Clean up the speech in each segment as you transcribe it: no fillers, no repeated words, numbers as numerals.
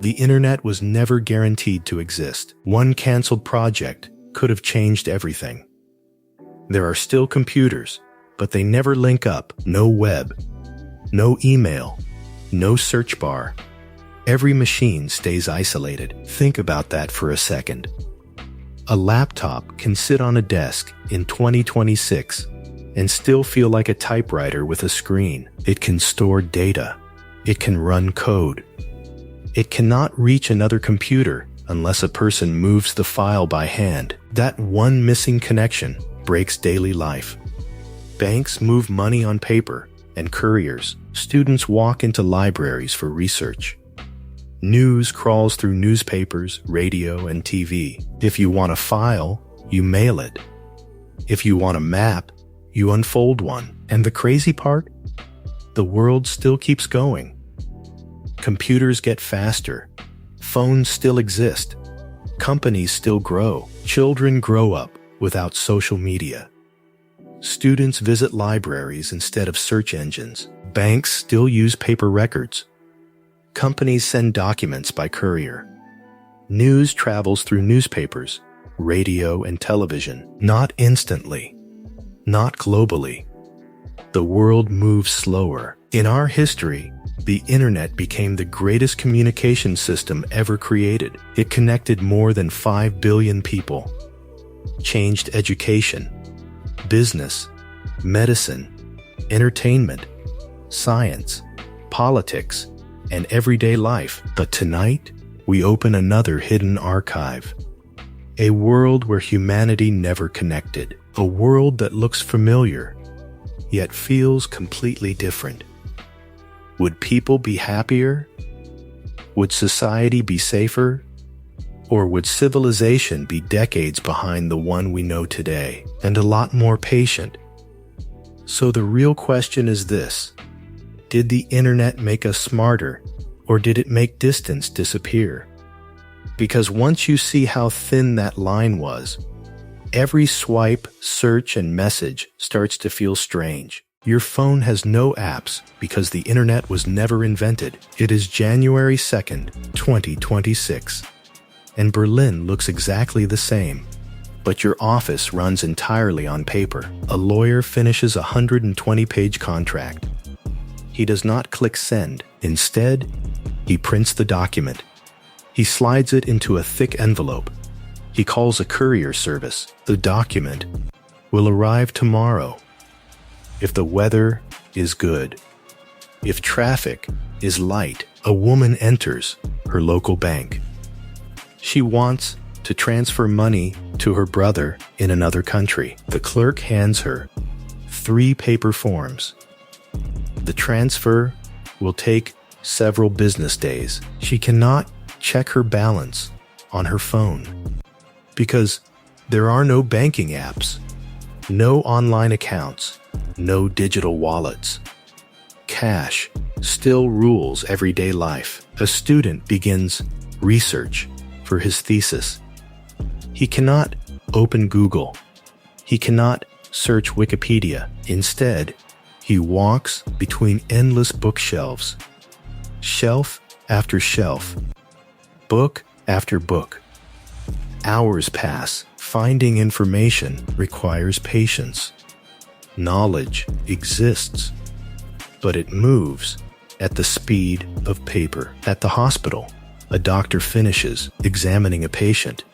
The internet was never guaranteed to exist. One canceled project could have changed everything. There are still computers, but they never link up. No web, no email, no search bar. Every machine stays isolated. Think about that for a second. A laptop can sit on a desk in 2026 and still feel like a typewriter with a screen. It can store data. It can run code. It cannot reach another computer unless a person moves the file by hand. That one missing connection breaks daily life. Banks move money on paper and couriers. Students walk into libraries for research. News crawls through newspapers, radio, and TV. If you want a file, you mail it. If you want a map, you unfold one. And the crazy part? The world still keeps going. Computers get faster. Phones still exist. Companies still grow. Children grow up without social media. Students visit libraries instead of search engines. Banks still use paper records. Companies send documents by courier. News travels through newspapers, radio, and television. Not instantly. Not globally. The world moves slower. In our history, the internet became the greatest communication system ever created. It connected more than 5 billion people, changed education, business, medicine, entertainment, science, politics, and everyday life. But tonight, we open another hidden archive. A world where humanity never connected. A world that looks familiar, yet feels completely different. Would people be happier? Would society be safer? Or would civilization be decades behind the one we know today, and a lot more patient? So the real question is this: did the internet make us smarter, or did it make distance disappear? Because once you see how thin that line was, every swipe, search, and message starts to feel strange. Your phone has no apps because the internet was never invented. It is January 2nd, 2026. And Berlin looks exactly the same. But your office runs entirely on paper. A lawyer finishes a 120-page contract. He does not click send. Instead, he prints the document. He slides it into a thick envelope. He calls a courier service. The document will arrive tomorrow. If the weather is good, if traffic is light, a woman enters her local bank. She wants to transfer money to her brother in another country. The clerk hands her 3 paper forms. The transfer will take several business days. She cannot check her balance on her phone because there are no banking apps, no online accounts, no digital wallets. Cash still rules everyday life. A student begins research for his thesis. He cannot open Google. He cannot search Wikipedia. Instead, he walks between endless bookshelves, shelf after shelf, book after book. Hours pass. Finding information requires patience. Knowledge exists, but it moves at the speed of paper. At the hospital, a doctor finishes examining a patient.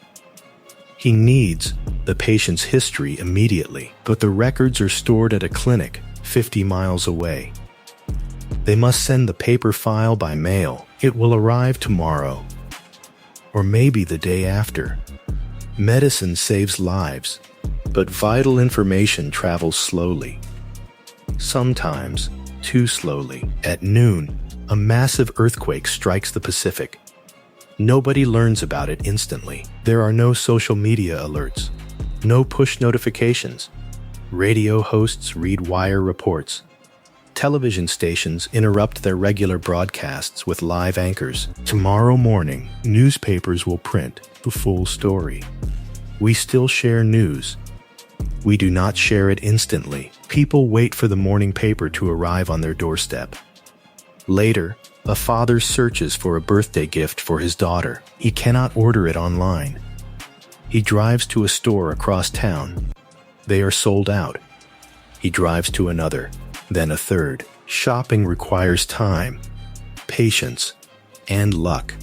He needs the patient's history immediately, but the records are stored at a clinic 50 miles away. They must send the paper file by mail. It will arrive tomorrow, or maybe the day after. Medicine saves lives, but vital information travels slowly. Sometimes too slowly. At noon, a massive earthquake strikes the Pacific. Nobody learns about it instantly. There are no social media alerts, no push notifications. Radio hosts read wire reports. Television stations interrupt their regular broadcasts with live anchors. Tomorrow morning, newspapers will print the full story. We still share news. We do not share it instantly. People wait for the morning paper to arrive on their doorstep. Later, A father searches for a birthday gift for his daughter. He cannot order it online. He drives to a store across town. They are sold out. He drives to another, then a third. Shopping requires time, patience, and luck.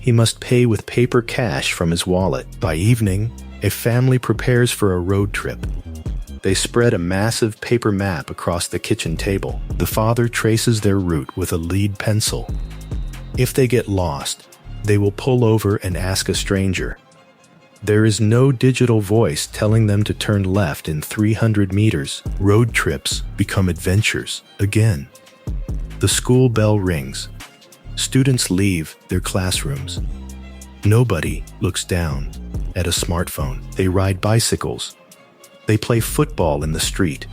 He must pay with paper cash from his wallet. By evening, a family prepares for a road trip. They spread a massive paper map across the kitchen table. The father traces their route with a lead pencil. If they get lost, they will pull over and ask a stranger. There is no digital voice telling them to turn left in 300 meters. Road trips become adventures again. The school bell rings. Students leave their classrooms. Nobody looks down at a smartphone. They ride bicycles. They play football in the street.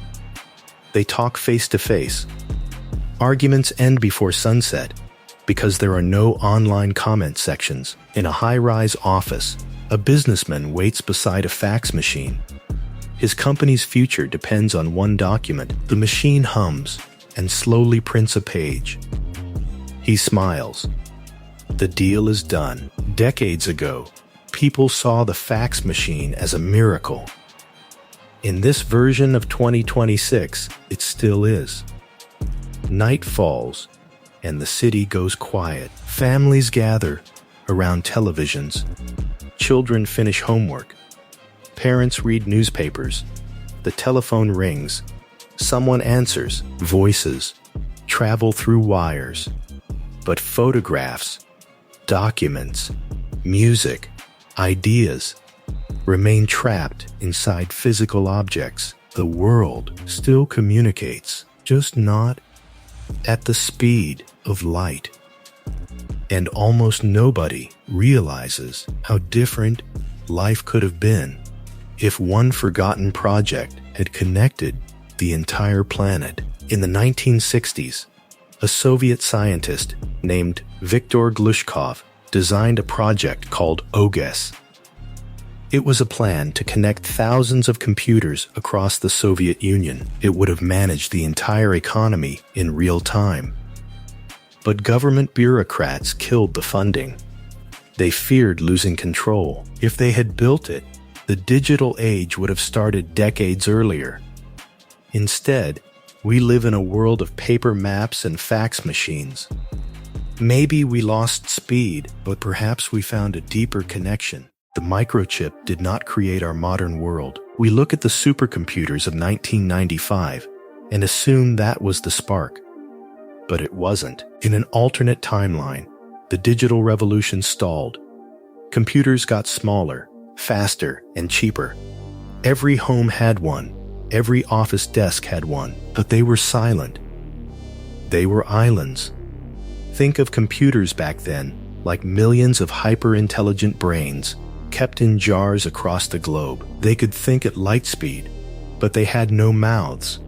They talk face to face. Arguments end before sunset because there are no online comment sections. In a high-rise office, a businessman waits beside a fax machine. His company's future depends on one document. The machine hums and slowly prints a page. He smiles. The deal is done. Decades ago, people saw the fax machine as a miracle. In this version of 2026, it still is. Night falls, and the city goes quiet. Families gather around televisions. Children finish homework. Parents read newspapers. The telephone rings. Someone answers. Voices travel through wires. But photographs, documents, music, ideas remain trapped inside physical objects. The world still communicates, just not at the speed of light. And almost nobody realizes how different life could have been if one forgotten project had connected the entire planet. In the 1960s, a Soviet scientist named Viktor Glushkov designed a project called OGES. It was a plan to connect thousands of computers across the Soviet Union. It would have managed the entire economy in real time. But government bureaucrats killed the funding. They feared losing control. If they had built it, the digital age would have started decades earlier. Instead, we live in a world of paper maps and fax machines. Maybe we lost speed, but perhaps we found a deeper connection. The microchip did not create our modern world. We look at the supercomputers of 1995 and assume that was the spark. But it wasn't. In an alternate timeline, the digital revolution stalled. Computers got smaller, faster, and cheaper. Every home had one. Every office desk had one. But they were silent. They were islands. Think of computers back then like millions of hyper-intelligent brains kept in jars across the globe. They could think at light speed, but they had no mouths.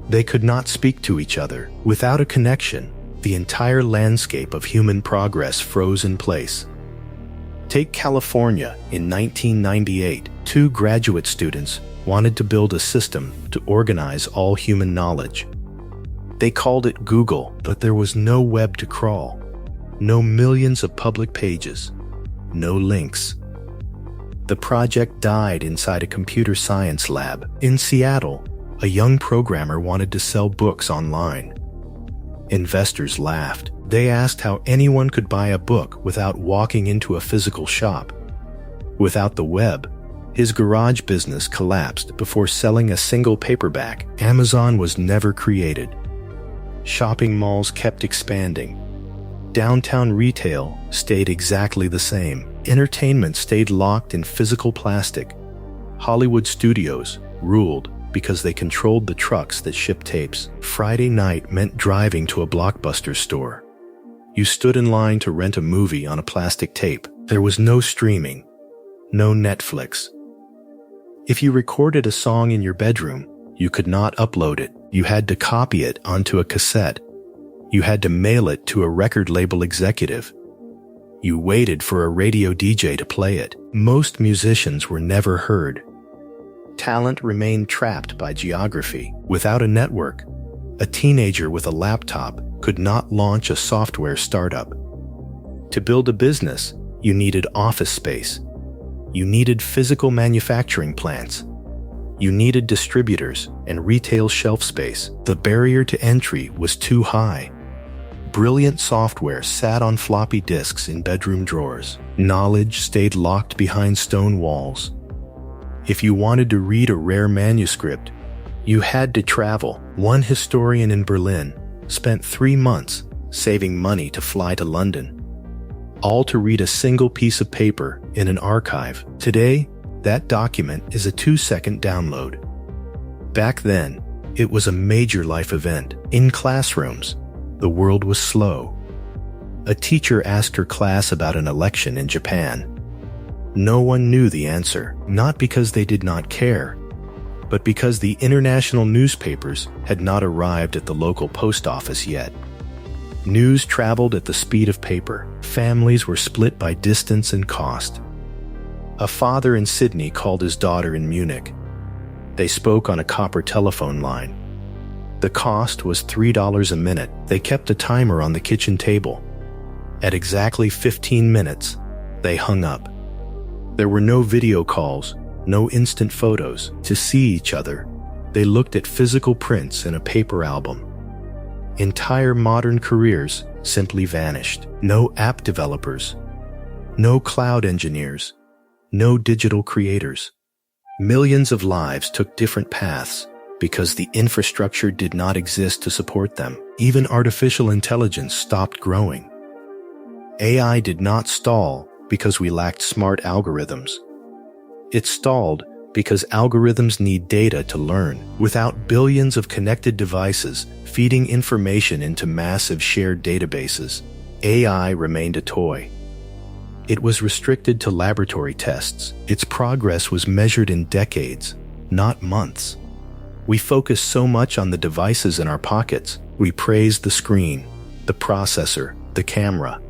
They could not speak to each other. Without a connection, the entire landscape of human progress froze in place. Take California in 1998. Two graduate students wanted to build a system to organize all human knowledge. They called it Google, but there was no web to crawl, no millions of public pages, no links. The project died inside a computer science lab. In Seattle, a young programmer wanted to sell books online. Investors laughed. They asked how anyone could buy a book without walking into a physical shop. Without the web, his garage business collapsed before selling a single paperback. Amazon was never created. Shopping malls kept expanding. Downtown retail stayed exactly the same. Entertainment stayed locked in physical plastic. Hollywood studios ruled because they controlled the trucks that shipped tapes. Friday night meant driving to a Blockbuster store. You stood in line to rent a movie on a plastic tape. There was no streaming, no Netflix. If you recorded a song in your bedroom, you could not upload it. You had to copy it onto a cassette. You had to mail it to a record label executive. You waited for a radio DJ to play it. Most musicians were never heard. Talent remained trapped by geography. Without a network, a teenager with a laptop could not launch a software startup. To build a business, you needed office space. You needed physical manufacturing plants. You needed distributors and retail shelf space. The barrier to entry was too high. Brilliant software sat on floppy disks in bedroom drawers. Knowledge stayed locked behind stone walls. If you wanted to read a rare manuscript, you had to travel. One historian in Berlin spent 3 months saving money to fly to London, all to read a single piece of paper in an archive. Today, that document is a 2-second download. Back then, it was a major life event. In classrooms, the world was slow. A teacher asked her class about an election in Japan. No one knew the answer, not because they did not care, but because the international newspapers had not arrived at the local post office yet. News traveled at the speed of paper. Families were split by distance and cost. A father in Sydney called his daughter in Munich. They spoke on a copper telephone line. The cost was $3 a minute. They kept a timer on the kitchen table. At exactly 15 minutes, they hung up. There were no video calls, no instant photos to see each other. They looked at physical prints in a paper album. Entire modern careers simply vanished. No app developers, no cloud engineers, no digital creators. Millions of lives took different paths because the infrastructure did not exist to support them. Even artificial intelligence stopped growing. AI did not stall because we lacked smart algorithms. It stalled because algorithms need data to learn. Without billions of connected devices feeding information into massive shared databases, AI remained a toy. It was restricted to laboratory tests. Its progress was measured in decades, not months. We focus so much on the devices in our pockets. We praise the screen, the processor, the camera.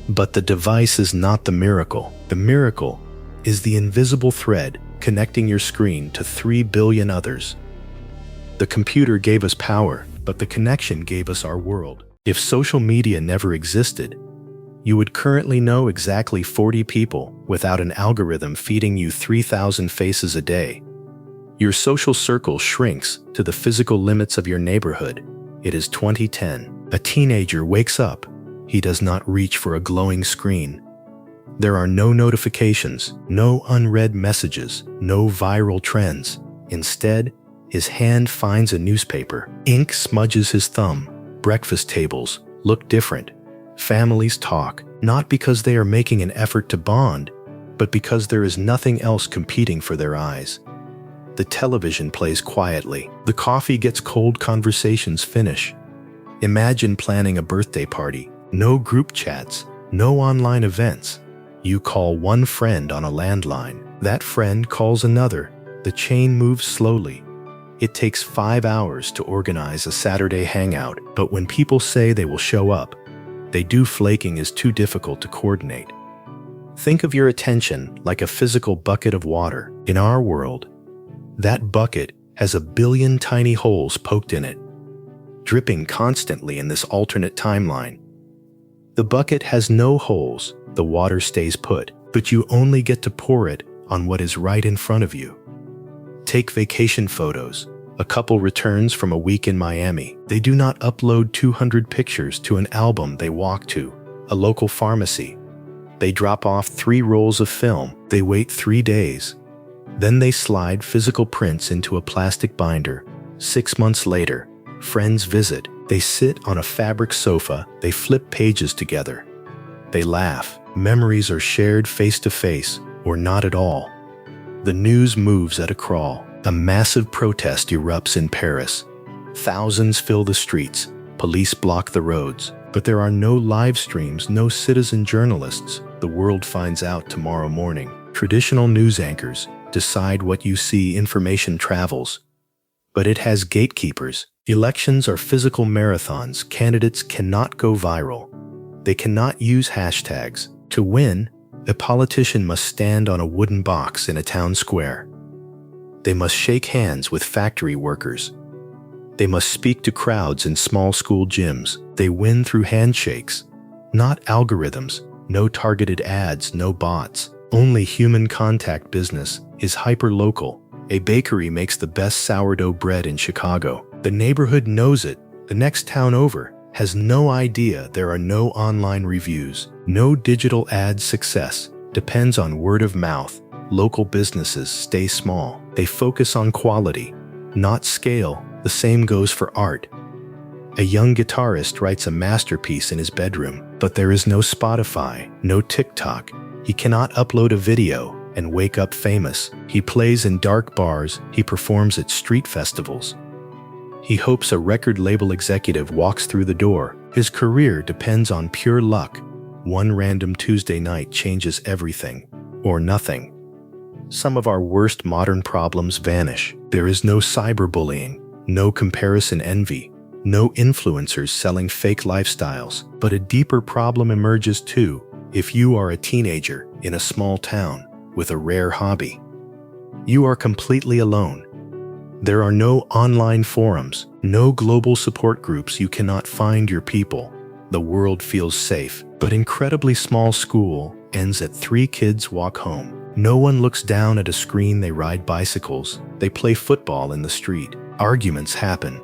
But the device is not the miracle. The miracle is the invisible thread connecting your screen to 3 billion others. The computer gave us power, but the connection gave us our world. If social media never existed, you would currently know exactly 40 people without an algorithm feeding you 3,000 faces a day. Your social circle shrinks to the physical limits of your neighborhood. It is 2010. A teenager wakes up. He does not reach for a glowing screen. There are no notifications, no unread messages, no viral trends. Instead, his hand finds a newspaper. Ink smudges his thumb. Breakfast tables look different. Families talk, not because they are making an effort to bond, but because there is nothing else competing for their eyes. The television plays quietly. The coffee gets cold, conversations finish. Imagine planning a birthday party. No group chats, no online events. You call one friend on a landline. That friend calls another. The chain moves slowly. It takes 5 hours to organize a Saturday hangout, but when people say they will show up, they do. Flaking is too difficult to coordinate. Think of your attention like a physical bucket of water. In our world, that bucket has 1 billion tiny holes poked in it, dripping constantly in this alternate timeline. The bucket has no holes, the water stays put, but you only get to pour it on what is right in front of you. Take vacation photos. A couple returns from a week in Miami. They do not upload 200 pictures to an album they walk to, a local pharmacy. They drop off 3 rolls of film. They wait 3 days. Then they slide physical prints into a plastic binder. 6 months later, friends visit. They sit on a fabric sofa. They flip pages together. They laugh. Memories are shared face to face, or not at all. The news moves at a crawl. A massive protest erupts in Paris. Thousands fill the streets. Police block the roads. But there are no live streams, no citizen journalists. The world finds out tomorrow morning. Traditional news anchors decide what you see. Information travels. But it has gatekeepers. Elections are physical marathons. Candidates cannot go viral. They cannot use hashtags. To win, a politician must stand on a wooden box in a town square. They must shake hands with factory workers. They must speak to crowds in small school gyms. They win through handshakes, not algorithms, no targeted ads, no bots. Only human contact. Business is hyper-local. A bakery makes the best sourdough bread in Chicago. The neighborhood knows it. The next town over has no idea. There are no online reviews, no digital ad. Success depends on word of mouth. Local businesses stay small. They focus on quality, not scale. The same goes for art. A young guitarist writes a masterpiece in his bedroom, but there is no Spotify, no TikTok. He cannot upload a video and wake up famous. He plays in dark bars. He performs at street festivals. He hopes a record label executive walks through the door. His career depends on pure luck. One random Tuesday night changes everything, or nothing. Some of our worst modern problems vanish. There is no cyberbullying, no comparison envy, no influencers selling fake lifestyles. But a deeper problem emerges too. If you are a teenager in a small town with a rare hobby, you are completely alone. There are no online forums, no global support groups. You cannot find your people. The world feels safe, but incredibly small. School ends at 3 kids walk home. No one looks down at a screen. They ride bicycles. They play football in the street. Arguments happen,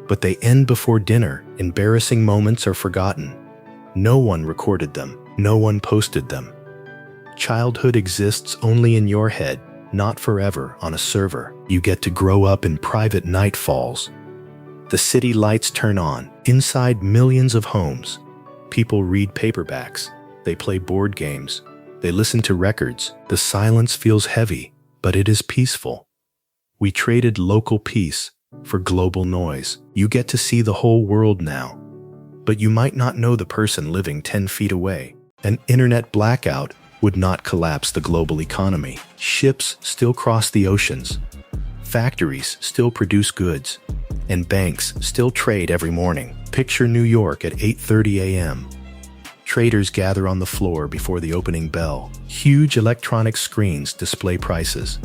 but they end before dinner. Embarrassing moments are forgotten. No one recorded them. No one posted them. Childhood exists only in your head, not forever on a server. You get to grow up in private nightfalls. The city lights turn on. Inside millions of homes, people read paperbacks. They play board games. They listen to records. The silence feels heavy, but it is peaceful. We traded local peace for global noise. You get to see the whole world now, but you might not know the person living 10 feet away. An internet blackout would not collapse the global economy. Ships still cross the oceans. Factories still produce goods. And banks still trade every morning. Picture New York at 8:30 a.m. Traders gather on the floor before the opening bell. Huge electronic screens display prices.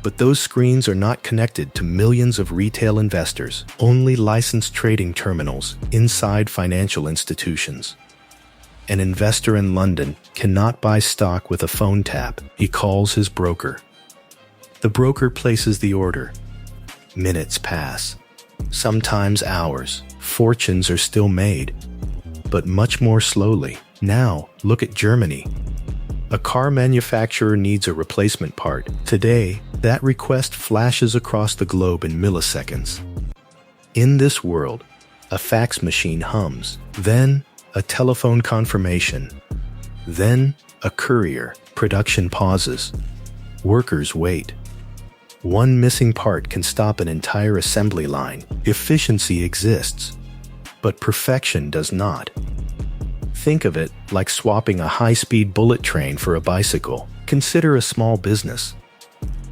But those screens are not connected to millions of retail investors, only licensed trading terminals inside financial institutions. An investor in London cannot buy stock with a phone tap. He calls his broker. The broker places the order. Minutes pass, sometimes hours. Fortunes are still made, but much more slowly. Now, look at Germany. A car manufacturer needs a replacement part. Today, that request flashes across the globe in milliseconds. In this world, a fax machine hums, then a telephone confirmation, then a courier. Production pauses. Workers wait. One missing part can stop an entire assembly line. Efficiency exists, but perfection does not. Think of it like swapping a high-speed bullet train for a bicycle. Consider a small business.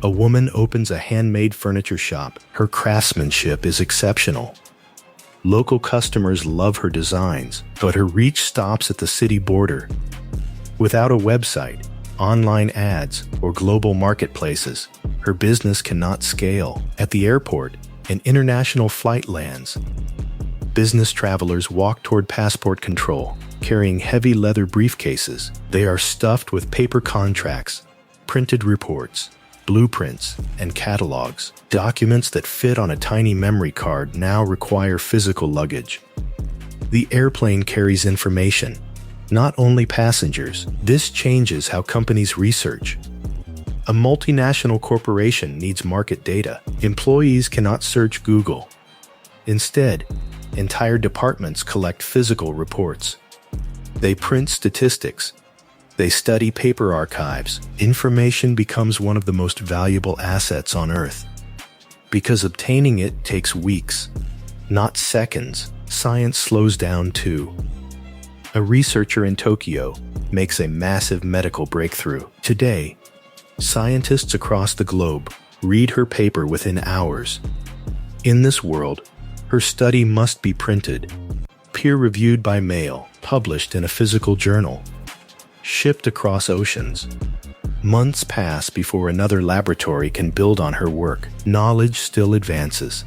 A woman opens a handmade furniture shop. Her craftsmanship is exceptional. Local customers love her designs, but her reach stops at the city border. Without a website, online ads, or global marketplaces, her business cannot scale. At the airport, an international flight lands. Business travelers walk toward passport control, carrying heavy leather briefcases. They are stuffed with paper contracts, printed reports, blueprints, and catalogs. Documents that fit on a tiny memory card now require physical luggage. The airplane carries information, not only passengers. This changes how companies research. A multinational corporation needs market data. Employees cannot search Google. Instead, entire departments collect physical reports. They print statistics. They study paper archives. Information becomes one of the most valuable assets on Earth, because obtaining it takes weeks, not seconds. Science slows down too. A researcher in Tokyo makes a massive medical breakthrough. Today, scientists across the globe read her paper within hours. In this world, her study must be printed, peer-reviewed by mail, published in a physical journal, shipped across oceans. Months pass before another laboratory can build on her work. Knowledge still advances,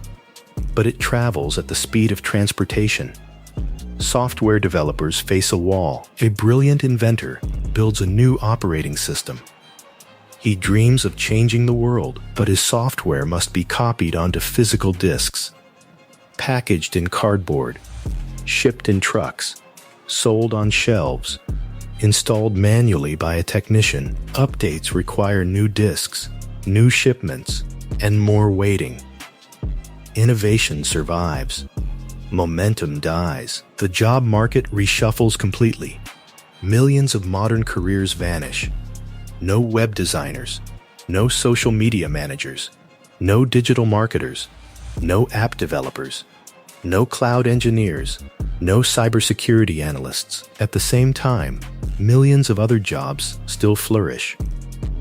but it travels at the speed of transportation. Software developers face a wall. A brilliant inventor builds a new operating system. He dreams of changing the world, but his software must be copied onto physical disks, packaged in cardboard, shipped in trucks, sold on shelves, installed manually by a technician. Updates require new disks, new shipments, and more waiting. Innovation survives. Momentum dies. The job market reshuffles completely. Millions of modern careers vanish. No web designers, no social media managers, no digital marketers, no app developers, no cloud engineers, no cybersecurity analysts. At the same time, millions of other jobs still flourish.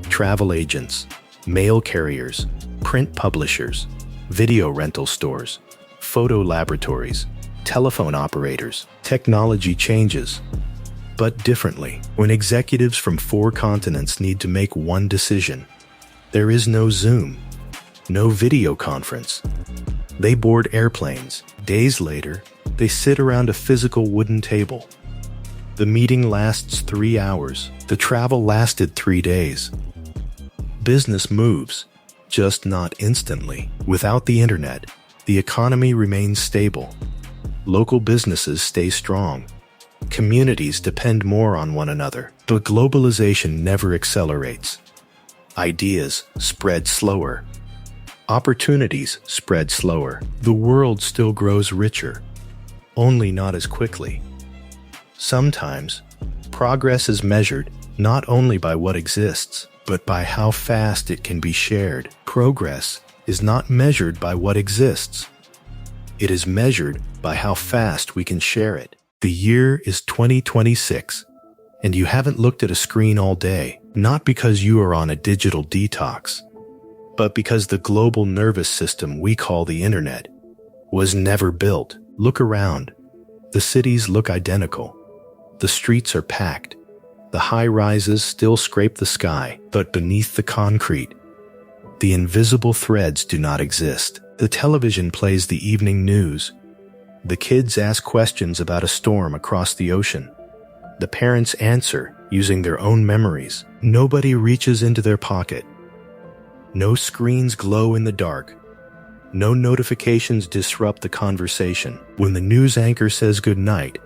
Travel agents, mail carriers, print publishers, video rental stores, photo laboratories, telephone operators. Technology changes, but differently. When executives from 4 continents need to make one decision, there is no Zoom, no video conference. They board airplanes. Days later, they sit around a physical wooden table. The meeting lasts 3 hours. The travel lasted 3 days. Business moves, just not instantly. Without the internet, the economy remains stable. Local businesses stay strong. Communities depend more on one another, but globalization never accelerates. Ideas spread slower. Opportunities spread slower. The world still grows richer, only not as quickly. Sometimes, progress is measured not only by what exists, but by how fast it can be shared. Progress is not measured by what exists. It is measured by how fast we can share it. The year is 2026, and you haven't looked at a screen all day, not because you are on a digital detox, but because the global nervous system we call the internet was never built. Look around. The cities look identical. The streets are packed. The high-rises still scrape the sky, but beneath the concrete, the invisible threads do not exist. The television plays the evening news. The kids ask questions about a storm across the ocean. The parents answer using their own memories. Nobody reaches into their pocket. No screens glow in the dark. No notifications disrupt the conversation. When the news anchor says goodnight,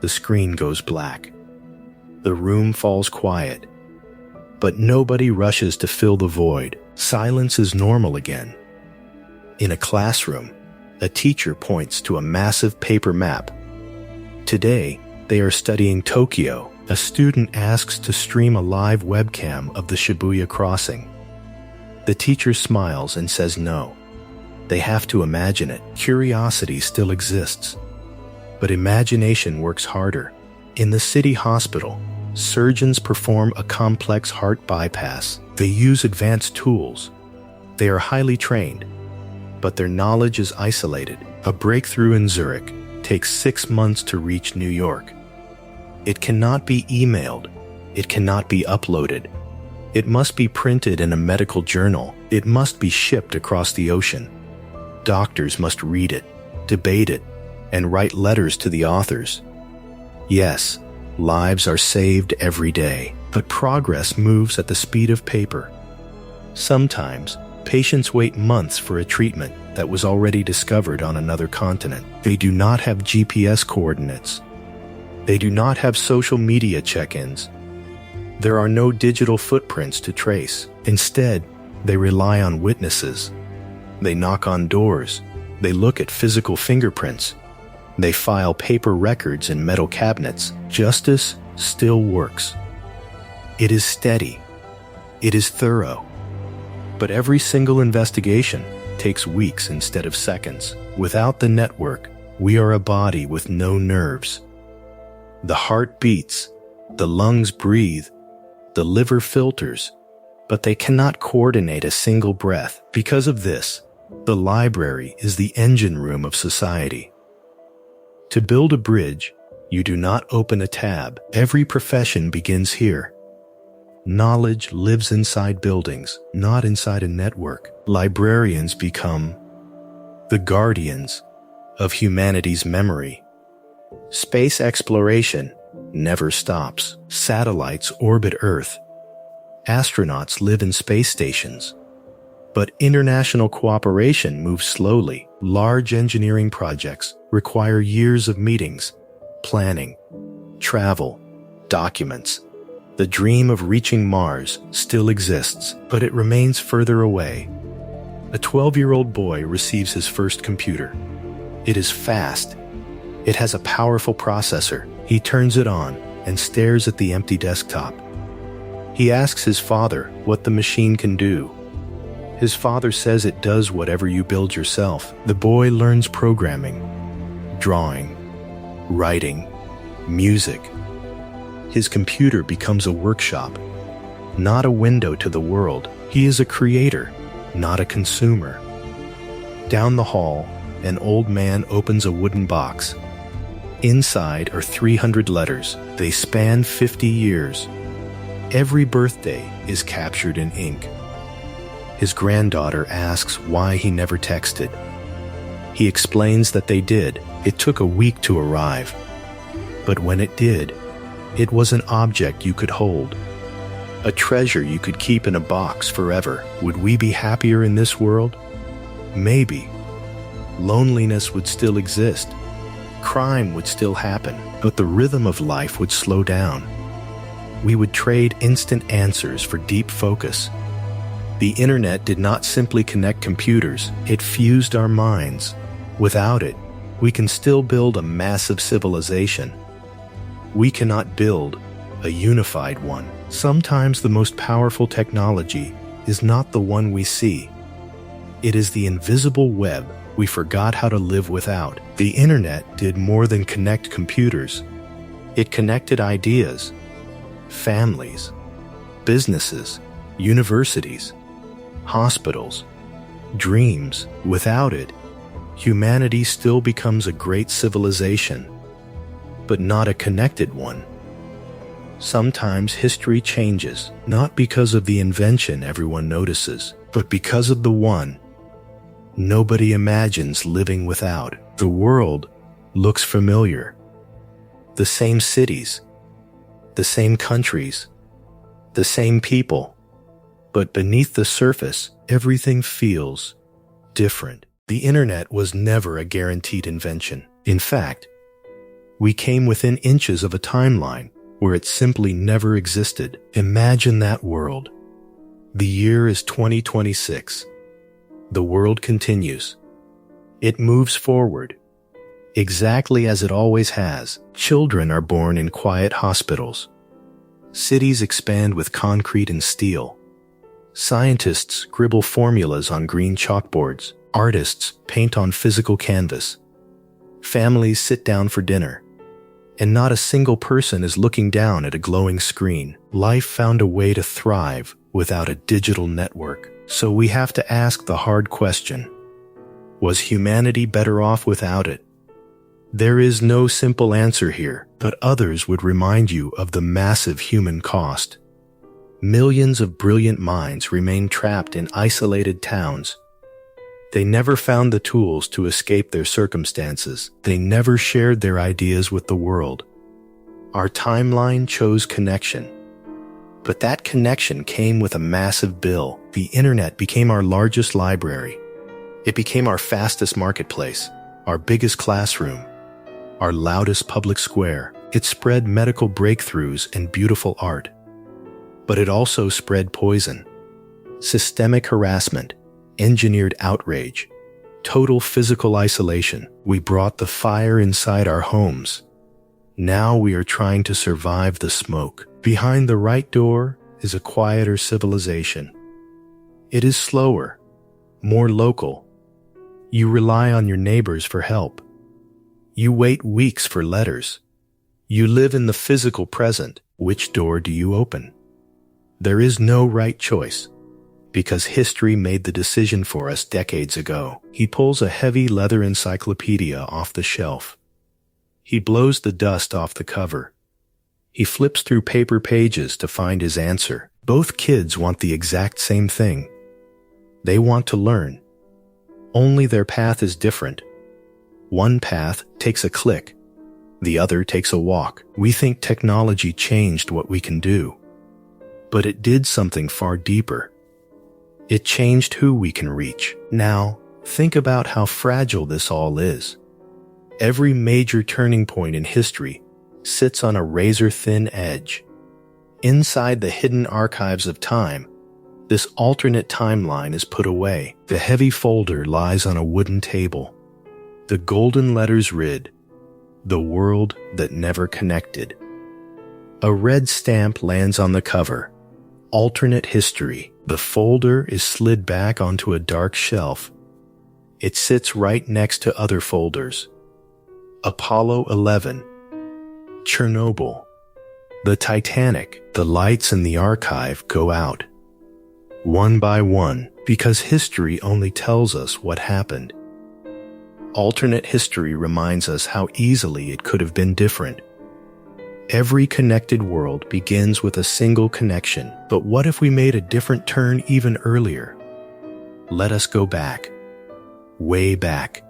the screen goes black. The room falls quiet. But nobody rushes to fill the void. Silence is normal again. In a classroom, a teacher points to a massive paper map. Today, they are studying Tokyo. A student asks to stream a live webcam of the Shibuya crossing. The teacher smiles and says no. They have to imagine it. Curiosity still exists, but imagination works harder. In the city hospital, surgeons perform a complex heart bypass. They use advanced tools. They are highly trained, but their knowledge is isolated. A breakthrough in Zurich takes 6 months to reach New York. It cannot be emailed. It cannot be uploaded. It must be printed in a medical journal. It must be shipped across the ocean. Doctors must read it, debate it, and write letters to the authors. Yes, lives are saved every day, but progress moves at the speed of paper. Sometimes, patients wait months for a treatment that was already discovered on another continent. They do not have GPS coordinates. They do not have social media check-ins. There are no digital footprints to trace. Instead, they rely on witnesses. They knock on doors. They look at physical fingerprints. They file paper records in metal cabinets. Justice still works. It is steady. It is thorough. But every single investigation takes weeks instead of seconds. Without the network, we are a body with no nerves. The heart beats, the lungs breathe, the liver filters, but they cannot coordinate a single breath. Because of this, the library is the engine room of society. To build a bridge, you do not open a tab. Every profession begins here. Knowledge lives inside buildings, not inside a network. Librarians become the guardians of humanity's memory. Space exploration never stops. Satellites orbit Earth. Astronauts live in space stations. But international cooperation moves slowly. Large engineering projects require years of meetings, planning, travel, documents. The dream of reaching Mars still exists, but it remains further away. A 12-year-old boy receives his first computer. It is fast. It has a powerful processor. He turns it on and stares at the empty desktop. He asks his father what the machine can do. His father says it does whatever you build yourself. The boy learns programming, drawing, writing, music. His computer becomes a workshop, not a window to the world. He is a creator, not a consumer. Down the hall, an old man opens a wooden box. Inside are 300 letters. They span 50 years. Every birthday is captured in ink. His granddaughter asks why he never texted. He explains that they did. It took a week to arrive. But when it did, it was an object you could hold. A treasure you could keep in a box forever. Would we be happier in this world? Maybe. Loneliness would still exist. Crime would still happen, but the rhythm of life would slow down. We would trade instant answers for deep focus. The internet did not simply connect computers, it fused our minds. Without it, we can still build a massive civilization. We cannot build a unified one. Sometimes the most powerful technology is not the one we see. It is the invisible web we forgot how to live without. The internet did more than connect computers. It connected ideas, families, businesses, universities, hospitals, dreams. Without it, humanity still becomes a great civilization, but not a connected one. Sometimes history changes, not because of the invention everyone notices, but because of the one nobody imagines living without. The world looks familiar. The same cities, the same countries, the same people. But beneath the surface, everything feels different. The internet was never a guaranteed invention. In fact, we came within inches of a timeline where it simply never existed. Imagine that world. The year is 2026. The world continues. It moves forward, exactly as it always has. Children are born in quiet hospitals. Cities expand with concrete and steel. Scientists scribble formulas on green chalkboards. Artists paint on physical canvas. Families sit down for dinner. And not a single person is looking down at a glowing screen. Life found a way to thrive without a digital network. So we have to ask the hard question: was humanity better off without it? There is no simple answer here, but others would remind you of the massive human cost. Millions of brilliant minds remain trapped in isolated towns. They never found the tools to escape their circumstances. They never shared their ideas with the world. Our timeline chose connection. But that connection came with a massive bill. The internet became our largest library. It became our fastest marketplace, our biggest classroom, our loudest public square. It spread medical breakthroughs and beautiful art. But it also spread poison, systemic harassment, engineered outrage, total physical isolation. We brought the fire inside our homes. Now we are trying to survive the smoke. Behind the right door is a quieter civilization. It is slower, more local. You rely on your neighbors for help. You wait weeks for letters. You live in the physical present. Which door do you open? There is no right choice, because history made the decision for us decades ago. He pulls a heavy leather encyclopedia off the shelf. He blows the dust off the cover. He flips through paper pages to find his answer. Both kids want the exact same thing. They want to learn. Only their path is different. One path takes a click, the other takes a walk. We think technology changed what we can do, but it did something far deeper. It changed who we can reach. Now, think about how fragile this all is. Every major turning point in history sits on a razor-thin edge. Inside the hidden archives of time, this alternate timeline is put away. The heavy folder lies on a wooden table. The golden letters read, "The world that never connected." A red stamp lands on the cover, "Alternate history." The folder is slid back onto a dark shelf. It sits right next to other folders. Apollo 11, Chernobyl, the Titanic. The lights in the archive go out, one by one, because history only tells us what happened. Alternate history reminds us how easily it could have been different. Every connected world begins with a single connection, but what if we made a different turn even earlier? Let us go back, way back.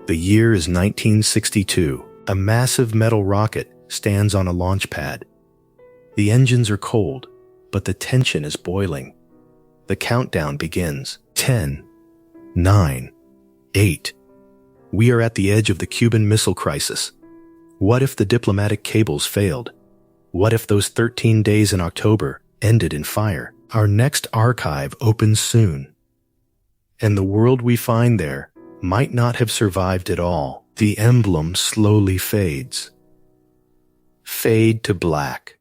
The year is 1962. A massive metal rocket stands on a launch pad. The engines are cold, but the tension is boiling. The countdown begins. 10, 9, 8. We are at the edge of the Cuban Missile Crisis. What if the diplomatic cables failed? What if those 13 days in October ended in fire? Our next archive opens soon, and the world we find there might not have survived at all. The emblem slowly fades. Fade to black.